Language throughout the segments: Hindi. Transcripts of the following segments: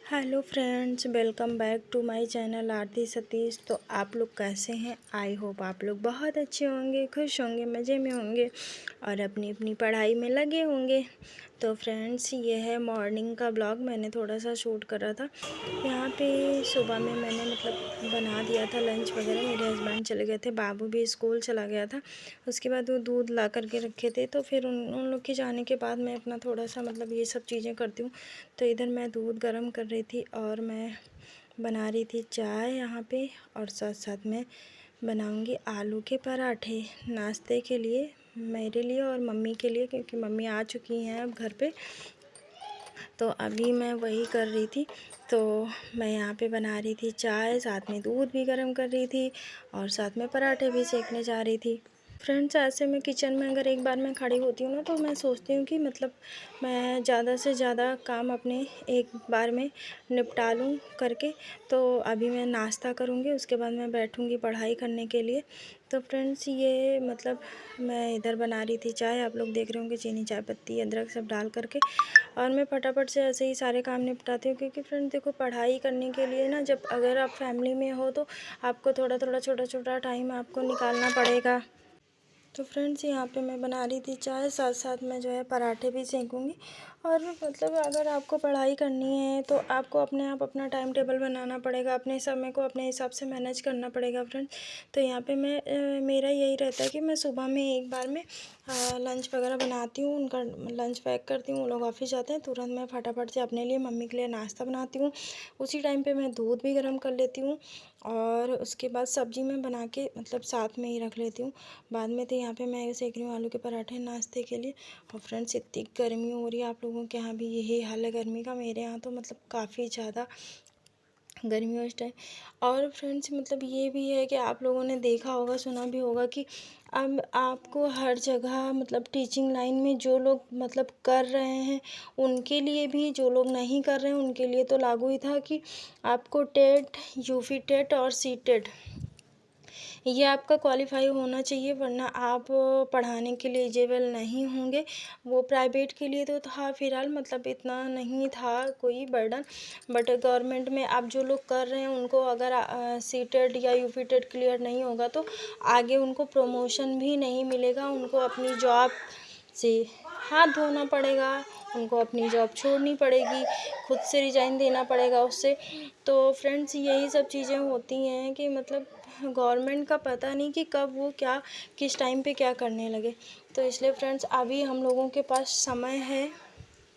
Hello friends, welcome back to my channel Aarti Satish. तो आप लोग कैसे हैं? आई होप आप लोग बहुत अच्छे होंगे, खुश होंगे, मज़े में होंगे और अपनी अपनी पढ़ाई में लगे होंगे। तो फ्रेंड्स, ये है मॉर्निंग का ब्लॉग। मैंने थोड़ा सा शूट करा था यहाँ पे। सुबह में मैंने बना दिया था लंच वगैरह। मेरे हस्बैंड चले गए थे, बाबू भी स्कूल चला गया था। उसके बाद वो दूध ला करके रखे थे, तो फिर उन लोग के जाने के बाद मैं अपना थोड़ा सा ये सब चीज़ें करती हूँ। तो इधर मैं दूध गर्म कर रही थी और मैं बना रही थी चाय यहाँ पे, और साथ साथ में बनाऊंगी आलू के पराठे नाश्ते के लिए, मेरे लिए और मम्मी के लिए, क्योंकि मम्मी आ चुकी हैं अब घर पे। तो अभी मैं वही कर रही थी। तो मैं यहाँ पे बना रही थी चाय, साथ में दूध भी गर्म कर रही थी और साथ में पराठे भी सेकने जा रही थी। फ्रेंड्स, ऐसे में किचन में अगर एक बार मैं खड़ी होती हूँ ना, तो मैं सोचती हूँ कि मैं ज़्यादा से ज़्यादा काम अपने एक बार में निपटा लूँ करके। तो अभी मैं नाश्ता करूँगी, उसके बाद मैं बैठूँगी पढ़ाई करने के लिए। तो फ्रेंड्स, ये मैं इधर बना रही थी चाय। आप लोग देख रहे होंगे चीनी, चाय पत्ती, अदरक सब डाल करके। और मैं फटाफट से ऐसे ही सारे काम निपटाती हूँ, क्योंकि फ्रेंड्स देखो, पढ़ाई करने के लिए ना, जब अगर आप फैमिली में हो तो आपको थोड़ा थोड़ा छोटा छोटा टाइम आपको निकालना पड़ेगा। तो फ्रेंड्स, यहाँ पे मैं बना रही थी चाय, साथ साथ में पराठे भी सेकूँगी। और अगर आपको पढ़ाई करनी है तो आपको अपने आप अपना टाइम टेबल बनाना पड़ेगा, अपने समय को अपने हिसाब से मैनेज करना पड़ेगा फ्रेंड्स। तो यहाँ पे मेरा यही रहता है कि मैं सुबह में एक बार में लंच वगैरह बनाती हूँ, उनका लंच पैक करती हूँ। वो लोग ऑफिस जाते हैं, तुरंत मैं फटाफट से अपने लिए, मम्मी के लिए नाश्ता बनाती हूँ। उसी टाइम पे मैं दूध भी गर्म कर लेती हूँ और उसके बाद सब्ज़ी में बना के साथ में ही रख लेती हूँ बाद में। तो यहाँ पे मैं सेक रही हूँ आलू के पराठे नाश्ते के लिए। और फ्रेंड्स, इतनी गर्मी हो रही है, आप लोगों के यहाँ भी यही हाल है गर्मी का? मेरे यहाँ तो काफ़ी ज़्यादा गर्मी है इस टाइम। और फ्रेंड्स, ये भी है कि आप लोगों ने देखा होगा, सुना भी होगा कि अब आपको हर जगह टीचिंग लाइन में जो लोग कर रहे हैं उनके लिए भी, जो लोग नहीं कर रहे हैं उनके लिए तो लागू ही था कि आपको टेट, यूपी टेट और सी टेट, ये आपका क्वालिफाई होना चाहिए, वरना आप पढ़ाने के लिए एलिजिबल नहीं होंगे। वो प्राइवेट के लिए तो था फ़िलहाल, इतना नहीं था कोई बर्डन। बट गवर्नमेंट में आप जो लोग कर रहे हैं उनको अगर सीटेट या यूपी टेट क्लियर नहीं होगा तो आगे उनको प्रमोशन भी नहीं मिलेगा। उनको अपनी जॉब से हाथ धोना पड़ेगा, उनको अपनी जॉब छोड़नी पड़ेगी, खुद से रिज़ाइन देना पड़ेगा उससे। तो फ्रेंड्स, यही सब चीज़ें होती हैं कि गवर्नमेंट का पता नहीं कि कब वो क्या, किस टाइम पे क्या करने लगे। तो इसलिए फ्रेंड्स, अभी हम लोगों के पास समय है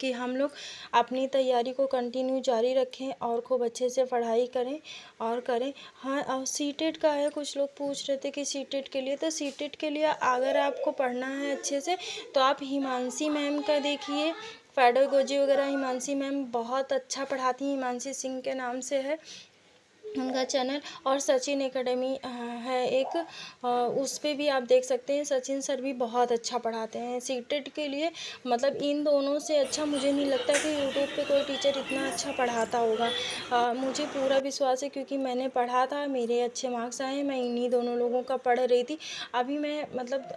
कि हम लोग अपनी तैयारी को कंटिन्यू जारी रखें और खूब अच्छे से पढ़ाई करें और करें। हाँ, और सीटेट का है, कुछ लोग पूछ रहे थे कि सीटेट के लिए, तो सीटेट के लिए अगर आपको पढ़ना है अच्छे से तो आप हिमांशी मैम का देखिए, पेडागोजी वगैरह। हिमांशी मैम बहुत अच्छा पढ़ाती हैं, हिमांशी सिंह के नाम से है उनका चैनल। और सचिन एकेडमी है एक, उस पे भी आप देख सकते हैं। सचिन सर भी बहुत अच्छा पढ़ाते हैं सीटेट के लिए। इन दोनों से अच्छा मुझे नहीं लगता कि यूट्यूब पे कोई टीचर इतना अच्छा पढ़ाता होगा। मुझे पूरा विश्वास है, क्योंकि मैंने पढ़ा था, मेरे अच्छे मार्क्स आए हैं। मैं इन्हीं दोनों लोगों का पढ़ रही थी। अभी मैं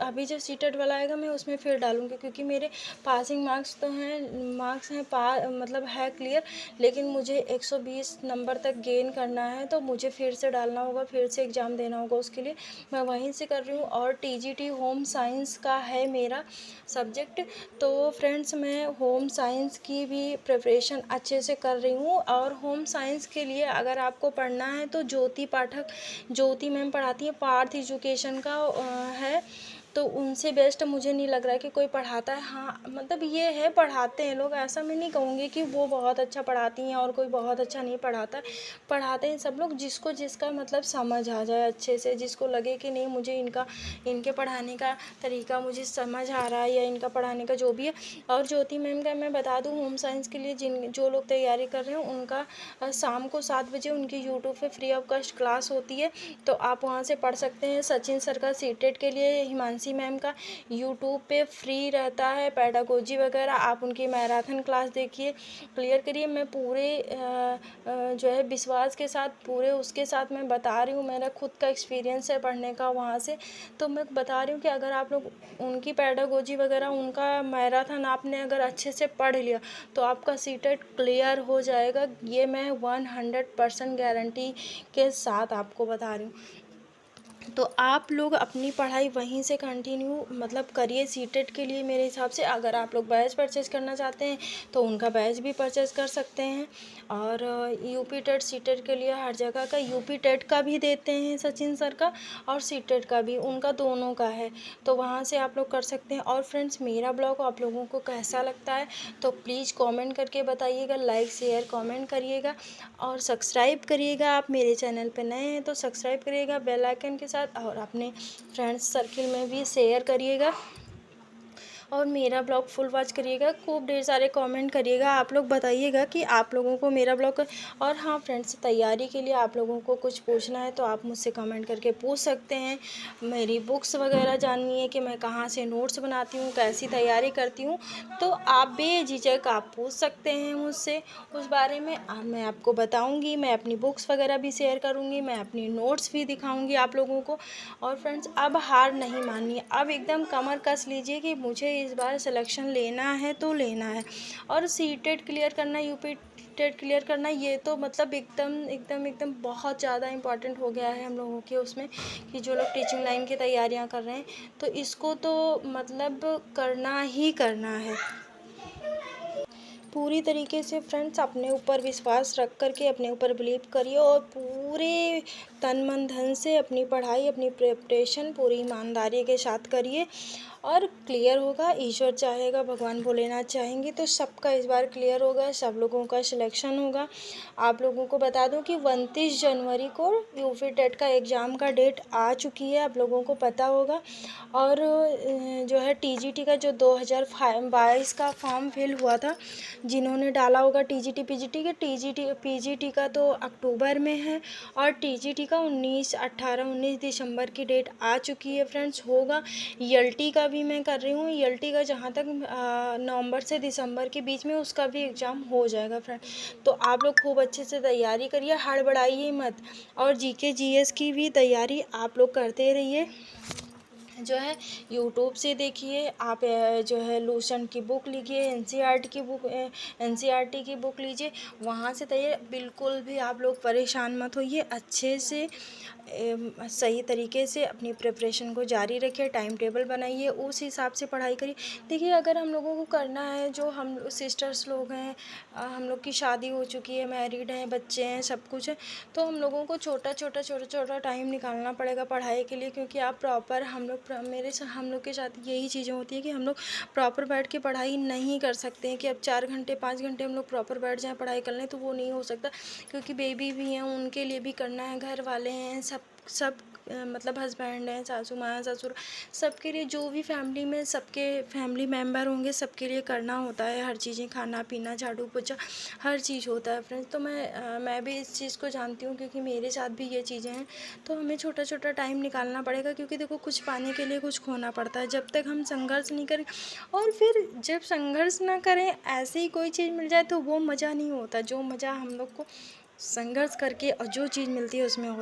अभी जो सीटेट वाला आएगा मैं उसमें फिर डालूँगी, क्योंकि मेरे पासिंग मार्क्स तो हैं, है क्लियर, लेकिन मुझे 120 नंबर तक गेन करना है। तो मुझे फिर से डालना होगा, फिर से एग्ज़ाम देना होगा, उसके लिए मैं वहीं से कर रही हूँ। और टीजीटी होम साइंस का है मेरा सब्जेक्ट। तो फ्रेंड्स, मैं होम साइंस की भी प्रिपरेशन अच्छे से कर रही हूँ। और होम साइंस के लिए अगर आपको पढ़ना है तो ज्योति पाठक, ज्योति मैम पढ़ाती है, पार्थ एजुकेशन का है। तो उनसे बेस्ट मुझे नहीं लग रहा है कि कोई पढ़ाता है। हाँ, ये है, पढ़ाते हैं लोग, ऐसा मैं नहीं कहूँगी कि वो बहुत अच्छा पढ़ाती हैं और कोई बहुत अच्छा नहीं पढ़ाता है। पढ़ाते हैं सब लोग, जिसको जिसका समझ आ जाए अच्छे से, जिसको लगे कि नहीं मुझे इनके पढ़ाने का तरीका मुझे समझ आ रहा है, या इनका पढ़ाने का जो भी है। और ज्योति मैम का मैं बता दूँ, होम साइंस के लिए जो लोग तैयारी कर रहे हैं उनका शाम को 7 बजे उनकी यूट्यूब पे फ्री ऑफ कॉस्ट क्लास होती है, तो आप वहाँ से पढ़ सकते हैं। सचिन सर का सीटेट के लिए, हिमांशु मानसी मैम का यूट्यूब पे फ्री रहता है पेडागोजी वगैरह, आप उनकी मैराथन क्लास देखिए, क्लियर करिए। मैं पूरे जो है विश्वास के साथ पूरे उसके साथ मैं बता रही हूँ, मेरा खुद का एक्सपीरियंस है पढ़ने का वहाँ से, तो मैं बता रही हूँ कि अगर आप लोग उनकी पेडागोजी वगैरह उनका मैराथन आपने अगर अच्छे से पढ़ लिया तो आपका सीटेट क्लियर हो जाएगा। ये मैं 100% गारंटी के साथ आपको बता रही हूँ। तो आप लोग अपनी पढ़ाई वहीं से कंटिन्यू मतलब करिए सीटेट के लिए। मेरे हिसाब से अगर आप लोग बैच परचेज़ करना चाहते हैं तो उनका बैच भी परचेज़ कर सकते हैं। और यूपी टेट सीटेट के लिए हर जगह का यूपी टेट का भी देते हैं सचिन सर का, और सीटेट का भी, उनका दोनों का है, तो वहाँ से आप लोग कर सकते हैं। और फ्रेंड्स, मेरा ब्लॉग आप लोगों को कैसा लगता है तो प्लीज़ कमेंट करके बताइएगा, लाइक शेयर कमेंट करिएगा और सब्सक्राइब करिएगा। आप मेरे चैनल पे नए हैं तो सब्सक्राइब करिएगा बेल आइकन के साथ, और अपने फ्रेंड्स सर्किल में भी शेयर करिएगा और मेरा ब्लॉग फुल वॉच करिएगा। खूब ढेर सारे कमेंट करिएगा, आप लोग बताइएगा कि आप लोगों को मेरा ब्लॉग। और हाँ फ्रेंड्स, तैयारी के लिए आप लोगों को कुछ पूछना है तो आप मुझसे कमेंट करके पूछ सकते हैं। मेरी बुक्स वगैरह जाननी है कि मैं कहाँ से नोट्स बनाती हूँ, कैसी तैयारी करती हूँ, तो आप बेझिझक आप पूछ सकते हैं मुझसे उस बारे में। मैं आपको बताऊँगी, मैं अपनी बुक्स वगैरह भी शेयर करूँगी, मैं अपनी नोट्स भी दिखाऊँगी आप लोगों को। और फ्रेंड्स, अब हार नहीं माननी है, अब एकदम कमर कस लीजिए कि मुझे इस बार सिलेक्शन लेना है तो लेना है। और सीटेट क्लियर करना, यूपी टेट क्लियर करना, ये तो मतलब एकदम एकदम एकदम बहुत ज़्यादा इम्पॉर्टेंट हो गया है हम लोगों के उसमें, कि जो लोग टीचिंग लाइन की तैयारियां कर रहे हैं तो इसको तो मतलब करना ही करना है पूरी तरीके से। फ्रेंड्स, अपने ऊपर विश्वास रख कर के अपने ऊपर बिलीव करिए और पूरे तन मन धन से अपनी पढ़ाई, अपनी प्रिपरेशन पूरी ईमानदारी के साथ करिए और क्लियर होगा। ईश्वर चाहेगा, भगवान भोलेनाथ चाहेंगे तो सबका इस बार क्लियर होगा, सब लोगों का सिलेक्शन होगा। आप लोगों को बता दूं कि 29 जनवरी को यूपी टेट का एग्ज़ाम का डेट आ चुकी है, आप लोगों को पता होगा। और जो है टीजीटी का जो 2022 का फॉर्म फिल हुआ था, जिन्होंने डाला होगा टीजीटी पीजीटी के, पीजीटी का तो अक्टूबर में है और टीजीटी का 19 दिसंबर की डेट आ चुकी है फ्रेंड्स, होगा। ईएलटी का भी मैं कर रही हूँ, ईएलटी का जहाँ तक नवंबर से दिसंबर के बीच में उसका भी एग्ज़ाम हो जाएगा फ्रेंड। तो आप लोग खूब अच्छे से तैयारी करिए, हड़बड़ाइए मत। और जीके जीएस की भी तैयारी आप लोग करते रहिए। जो है यूट्यूब से देखिए आप, जो है लूसेंट की बुक लीजिए, एनसीईआरटी की बुक लीजिए, वहाँ से तैयारी। बिल्कुल भी आप लोग परेशान मत होइए, अच्छे से सही तरीके से अपनी प्रिपरेशन को जारी रखिए, टाइम टेबल बनाइए, उस हिसाब से पढ़ाई करिए। देखिए, अगर हम लोगों को करना है, जो हम सिस्टर्स लोग हैं, हम लोग की शादी हो चुकी है, मैरिड हैं, बच्चे हैं, सब कुछ है, तो हम लोगों को छोटा छोटा टाइम निकालना पड़ेगा पढ़ाई के लिए, क्योंकि आप प्रॉपर हम लोग के साथ यही चीज़ें होती है कि हम लोग प्रॉपर बैठ के पढ़ाई नहीं कर सकते हैं कि अब 4 घंटे 5 घंटे हम लोग प्रॉपर बैठ जाएं पढ़ाई करने, तो वो नहीं हो सकता, क्योंकि बेबी भी हैं, उनके लिए भी करना है, घर वाले हैं, सब मतलब हस्बैंड हैं, सासू माँ ससुर, सबके लिए, जो भी फैमिली में सबके फैमिली मेम्बर होंगे सबके लिए करना होता है हर चीज़ें, खाना पीना झाड़ू पोछा हर चीज़ होता है फ्रेंड्स। तो मैं भी इस चीज़ को जानती हूँ, क्योंकि मेरे साथ भी ये चीज़ें हैं। तो हमें छोटा छोटा टाइम निकालना पड़ेगा, क्योंकि देखो कुछ पाने के लिए कुछ खोना पड़ता है। जब तक हम संघर्ष नहीं करें, और फिर जब संघर्ष ना करें ऐसे ही कोई चीज़ मिल जाए तो वो मज़ा नहीं होता, जो मज़ा हम लोग को संघर्ष करके और जो चीज़ मिलती है उसमें होता है।